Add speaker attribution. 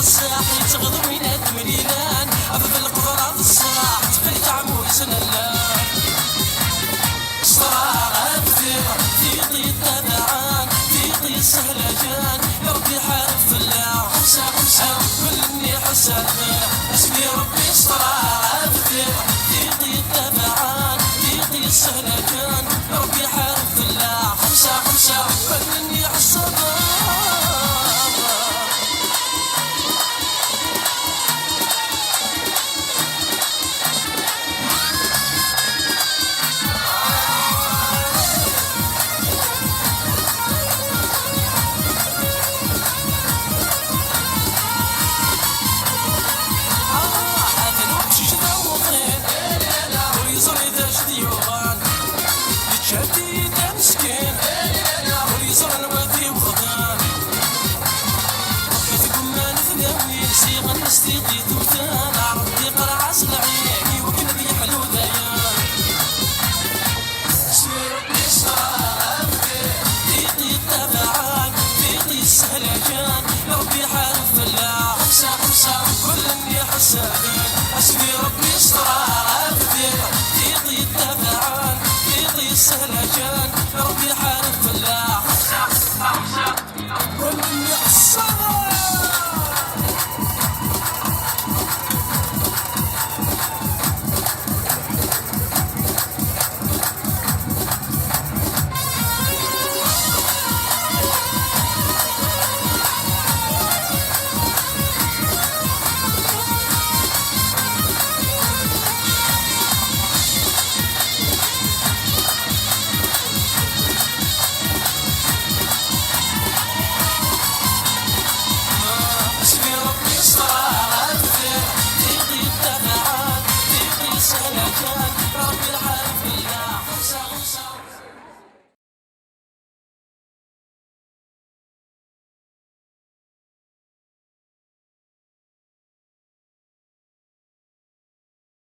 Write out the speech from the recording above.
Speaker 1: الساحل تغضب من الدمليلان أبا القدرة الصراح تخلي تعمو يسنلان صراغ في طي التبعان في طي السهلجان يا ربي حارف الله خمسة خمسة كلني حسن اسمي ربي صراغ في طي التبعان في طي السهلجان يا ربي حارف الله خمسة خمسة كلني حسن نستيقي ثوثان عرضي قرعاس العيني وكنا ذي حلو ذيان سير بيسران في طي التبعان في طي السهلجان يا ربي حارف الله خمسة خمسة كل اللي حسابين اسمي ربي يسران